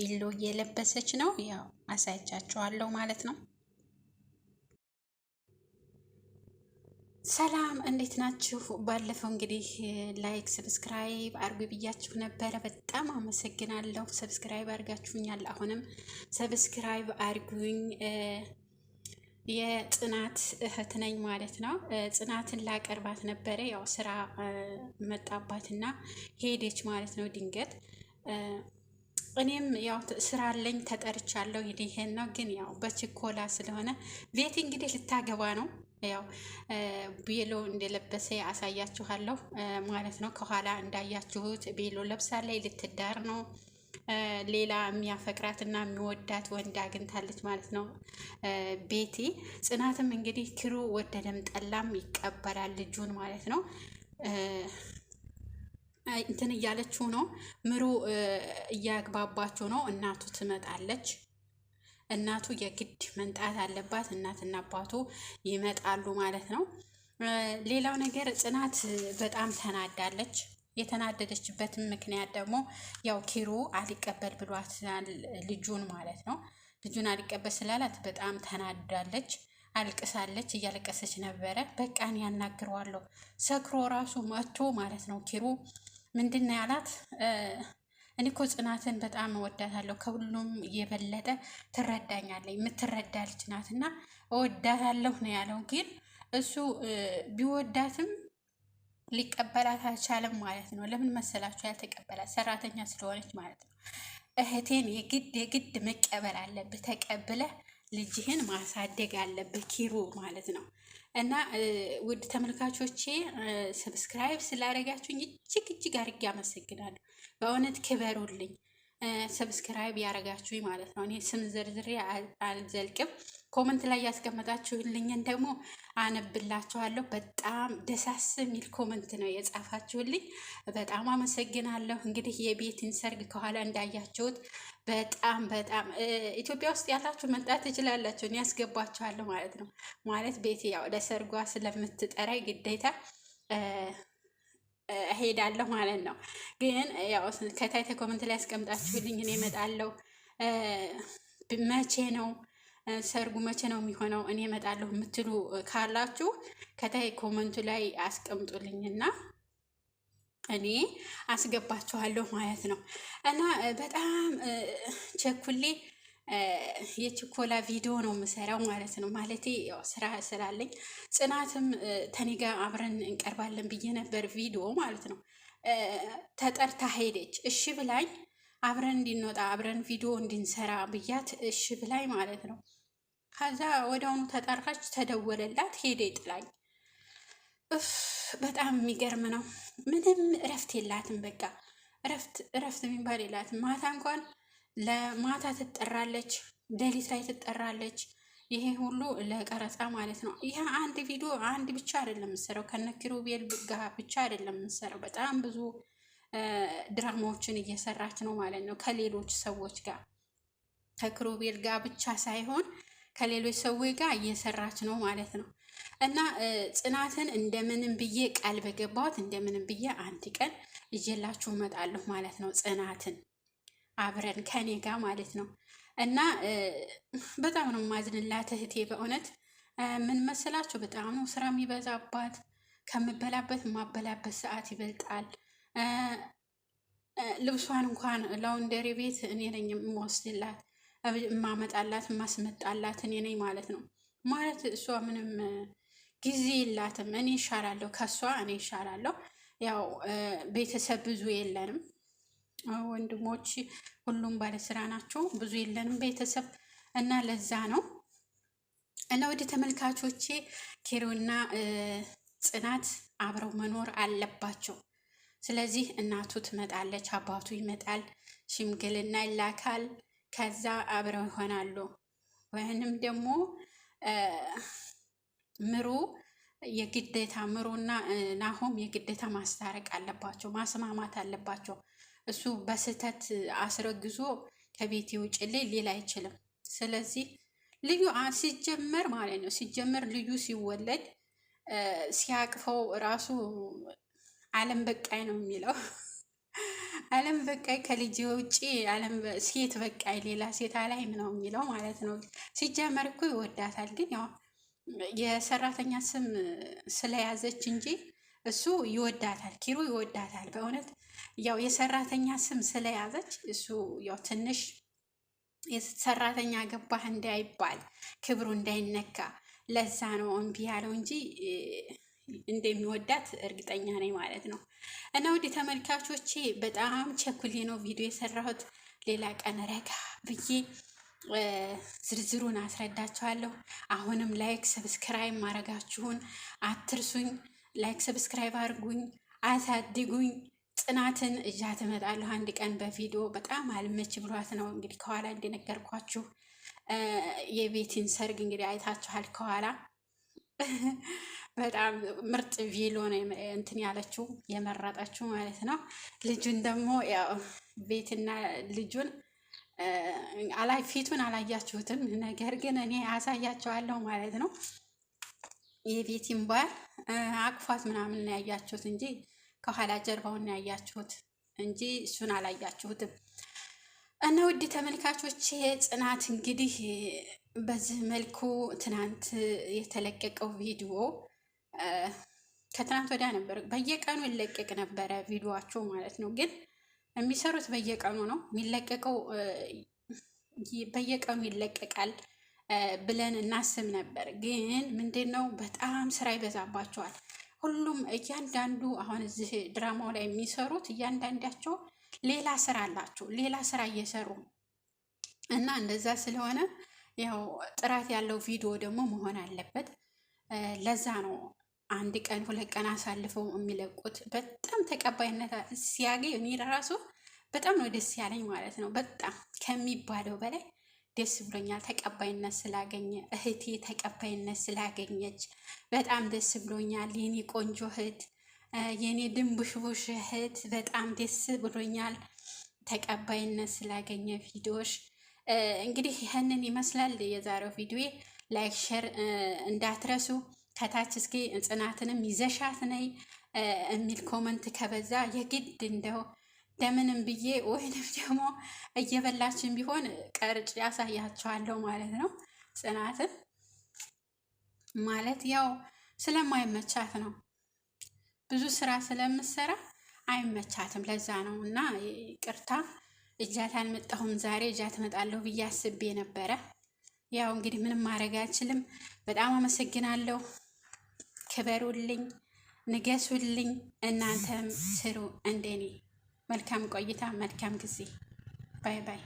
ቬሎ እየለበሰች ነው። ያው አሳይቻችኋለሁ ማለት ነው። ሰላም እንዴት ናችሁ? ባለፈው እንግዲህ ላይክ ሰብስክራይብ አርጉ ብያችሁ ነበረ። በጣም አመሰግናለሁ። ሰብስክራይብ አርጋችሁኛል። አሁንም ሰብስክራይብ አርጉኝ። የጽናት እህት ነኝ ማለት ነው። ጽናትን ላቀርባት ነበረ። ያው ስራ መጣባትና ሄደች ማለት ነው ድንገት። እኔም ያው ስራ አለኝ ተጠርቻለሁ። ይሄን ነው ግን ያው በችኮላ ስለሆነ ቤቲ እንግዲህ ልታገባ ነው። ያው ቤሎ እንደለበሰ አሳያችኋለሁ ማለት ነው። ከኋላ እንዳያችሁት ቤሎ ለብሳለች። ልትዳር ነው። ሌላ የሚያፈቅራት እና የሚወዳት ወንድ አግኝታለች ማለት ነው ቤቲ። ጽናትም እንግዲህ ክሩ ወደደም ጠላም ይቀበላል ልጁን ማለት ነው። እንትን እያለችው ነው። ምሩ እያግባባቸው ነው። እናቱ ትመጣለች። እናቱ የግድ መንጣት አለባት። እናትና አባቱ ይመጣሉ ማለት ነው። ሌላው ነገር ጽናት በጣም ተናዳለች። የተናደደችበትም ምክንያት ደግሞ ያው ኪሩ አሊቀበል ብሏታል ልጁን ማለት ነው። ልጁን አሊቀበል ስላላት በጣም ተናዳለች። አልቅሳለች። እያለቀሰች ነበረ። በቃን ያናግረዋለሁ ሰክሮ ራሱ መጥቶ ማለት ነው። ኪሩ ምንድን ነው ያላት? እኔ እኮ ጽናትን በጣም እወዳታለሁ፣ ከሁሉም የበለጠ ትረዳኛለች፣ የምትረዳ ልጅ ናት እና እወዳታለሁ ነው ያለው። ግን እሱ ቢወዳትም ሊቀበላት አልቻለም ማለት ነው። ለምን መሰላችሁ ያልተቀበላት? ሰራተኛ ስለሆነች ማለት ነው። እህቴን የግድ መቀበል አለብህ፣ ተቀብለህ ልጅህን ማሳደግ አለብህ ኪሩ ማለት ነው። እና ውድ ተመልካቾቼ ሰብስክራይብ ስላደረጋችሁኝ እጅግ አድርጌ አመሰግናለሁ። በእውነት ክበሩልኝ። ሰብስክራይብ ያደረጋችሁኝ ማለት ነው። እኔ ስም ዝርዝሬ አልዘልቅም። ኮመንት ላይ ያስቀመጣችሁልኝን ደግሞ አነብላችኋለሁ። በጣም ደሳስ የሚል ኮመንት ነው የጻፋችሁልኝ። በጣም አመሰግናለሁ። እንግዲህ የቤትን ሰርግ ከኋላ እንዳያችሁት በጣም ኢትዮጵያ ውስጥ ያላችሁ መምጣት ትችላላችሁ። እኔ ያስገባችኋለሁ ማለት ነው። ማለት ቤት ያው ለሰርጓ ስለምትጠራይ ግዴታ እሄዳለሁ ማለት ነው። ግን ያው ከታይ ኮመንት ላይ ያስቀምጣችሁልኝ እኔ እመጣለሁ። መቼ ነው ሰርጉ መቼ ነው የሚሆነው? እኔ እመጣለሁ የምትሉ ካላችሁ ከታይ ኮመንቱ ላይ አስቀምጡልኝና እኔ አስገባችኋለሁ ማለት ነው። እና በጣም ቸኩሌ የችኮላ ቪዲዮ ነው የምሰራው ማለት ነው። ማለቴ ያው ስራ ስላለኝ ጽናትም ተኔ ጋር አብረን እንቀርባለን ብዬ ነበር ቪዲዮ ማለት ነው። ተጠርታ ሄደች። እሺ ብላኝ አብረን እንድንወጣ አብረን ቪዲዮ እንድንሰራ ብያት እሺ ብላኝ ማለት ነው። ከዛ ወዲያውኑ ተጠራች፣ ተደወለላት፣ ሄደ ጥላኝ። በጣም የሚገርም ነው። ምንም እረፍት የላትም። በቃ እረፍት የሚባል የላትም። ማታ እንኳን ለማታ ትጠራለች፣ ሌሊት ላይ ትጠራለች። ይሄ ሁሉ ለቀረጻ ማለት ነው። ይህ አንድ ቪዲዮ አንድ ብቻ አይደለም የምሰራው፣ ከነ ኪሩቤል ጋር ብቻ አይደለም የምሰራው። በጣም ብዙ ድራማዎችን እየሰራች ነው ማለት ነው። ከሌሎች ሰዎች ጋር ከኪሩቤል ጋር ብቻ ሳይሆን ከሌሎች ሰዎች ጋር እየሰራች ነው ማለት ነው። እና ጽናትን እንደምንም ብዬ ቃል በገባሁት እንደምንም ብዬ አንድ ቀን ይዤላችሁ እመጣለሁ ማለት ነው። ጽናትን አብረን ከኔ ጋር ማለት ነው። እና በጣም ነው ማዝንላት እህቴ። በእውነት ምን መሰላችሁ፣ በጣም ነው ስራ የሚበዛባት። ከምበላበት የማበላበት ሰዓት ይበልጣል። ልብሷን እንኳን ላውንደሪ ቤት እኔ ነኝ የምወስድላት፣ የማመጣላት፣ የማስመጣላት እኔ ነኝ ማለት ነው። ማለት እሷ ምንም ጊዜ የላትም። እኔ ይሻላለሁ ከሷ፣ እኔ ይሻላለሁ። ያው ቤተሰብ ብዙ የለንም፣ ወንድሞች ሁሉም ባለስራ ናቸው። ብዙ የለንም ቤተሰብ እና ለዛ ነው። እና ወደ ተመልካቾቼ ኪሩና ጽናት አብረው መኖር አለባቸው። ስለዚህ እናቱ ትመጣለች፣ አባቱ ይመጣል፣ ሽምግልና ይላካል። ከዛ አብረው ይሆናሉ። ወይንም ደግሞ ምሩና ናሆም የግዴታ ማስታረቅ አለባቸው፣ ማስማማት አለባቸው። እሱ በስህተት አስረግዞ ከቤት ውጭልኝ ሊል አይችልም። ስለዚህ ልዩ ሲጀመር ማለት ነው ልዩ ሲወለድ ሲያቅፈው ራሱ ዓለም በቃኝ ነው የሚለው። አለም በቃይ ከልጅ ውጪ አለም ሴት በቃይ ሌላ ሴት አላይም ነው የሚለው ማለት ነው። ሲጀመር እኮ ይወዳታል፣ ግን ያው የሰራተኛ ስም ስለያዘች እንጂ እሱ ይወዳታል፣ ኪሩ ይወዳታል። በእውነት ያው የሰራተኛ ስም ስለያዘች እሱ ያው ትንሽ ሰራተኛ ገባህ እንዳይባል ክብሩ እንዳይነካ ለዛ ነው እምቢ ያለው እንጂ እንደሚወዳት እርግጠኛ ነኝ ማለት ነው። እና ውድ ተመልካቾቼ በጣም ቸኩሌ ነው ቪዲዮ የሰራሁት። ሌላ ቀን ረጋ ብዬ ዝርዝሩን አስረዳችኋለሁ። አሁንም ላይክ ሰብስክራይብ ማድረጋችሁን አትርሱኝ። ላይክ ሰብስክራይብ አድርጉኝ፣ አሳድጉኝ። ጽናትን እዣት እመጣለሁ አንድ ቀን በቪዲዮ። በጣም አልመች ብሏት ነው እንግዲህ ከኋላ እንደነገርኳችሁ የቤቲን ሰርግ እንግዲህ አይታችኋል። ከኋላ በጣም ምርጥ ቬሎ ነው እንትን ያለችው የመረጠችው ማለት ነው። ልጁን ደግሞ ያው ቤትና ልጁን ፊቱን አላያችሁትም፣ ነገር ግን እኔ አሳያቸዋለሁ ማለት ነው። የቤቲን ባል አቅፏት ምናምን ነው ያያችሁት እንጂ ከኋላ ጀርባውን ነው ያያችሁት እንጂ እሱን አላያችሁትም። እና ውድ ተመልካቾች ጽናት እንግዲህ በዚህ መልኩ ትናንት የተለቀቀው ቪዲዮ ከትናንት ወዲያ ነበር፣ በየቀኑ ይለቀቅ ነበረ ቪዲዮዋቸው ማለት ነው። ግን የሚሰሩት በየቀኑ ነው የሚለቀቀው፣ በየቀኑ ይለቀቃል ብለን እናስብ ነበር። ግን ምንድን ነው በጣም ስራ ይበዛባቸዋል። ሁሉም እያንዳንዱ አሁን እዚህ ድራማው ላይ የሚሰሩት እያንዳንዳቸው ሌላ ስራ አላቸው፣ ሌላ ስራ እየሰሩ እና እንደዛ ስለሆነ ያው ጥራት ያለው ቪዲዮ ደግሞ መሆን አለበት። ለዛ ነው አንድ ቀን ሁለት ቀን አሳልፈው የሚለቁት። በጣም ተቀባይነት ሲያገኝ እኔ ለራሱ በጣም ነው ደስ ያለኝ ማለት ነው። በጣም ከሚባለው በላይ ደስ ብሎኛል። ተቀባይነት ስላገኘ እህቴ ተቀባይነት ስላገኘች በጣም ደስ ብሎኛል። የኔ ቆንጆ እህት፣ የኔ ድንቡሽቡሽ እህት በጣም ደስ ብሎኛል ተቀባይነት ስላገኘ ቪዲዮሽ። እንግዲህ ይህንን ይመስላል የዛሬው ቪዲዮ። ላይክ ሼር እንዳትረሱ። ከታች እስኪ ጽናትንም ይዘሻት ነይ የሚል ኮመንት ከበዛ የግድ እንደው እንደምንም ብዬ ወይንም ደግሞ እየበላችን ቢሆን ቀርጭ ያሳያቸዋለሁ ማለት ነው። ጽናትን ማለት ያው ስለማይመቻት ነው፣ ብዙ ስራ ስለምሰራ አይመቻትም። ለዛ ነው እና ቅርታ እጃት አልመጣሁም ዛሬ፣ እጃት እመጣለሁ ብዬ አስቤ ነበረ። ያው እንግዲህ ምንም ማድረግ አልችልም። በጣም አመሰግናለሁ። ክበሩልኝ፣ ንገሱልኝ። እናንተም ስሩ እንደኔ። መልካም ቆይታ፣ መልካም ጊዜ። ባይ ባይ።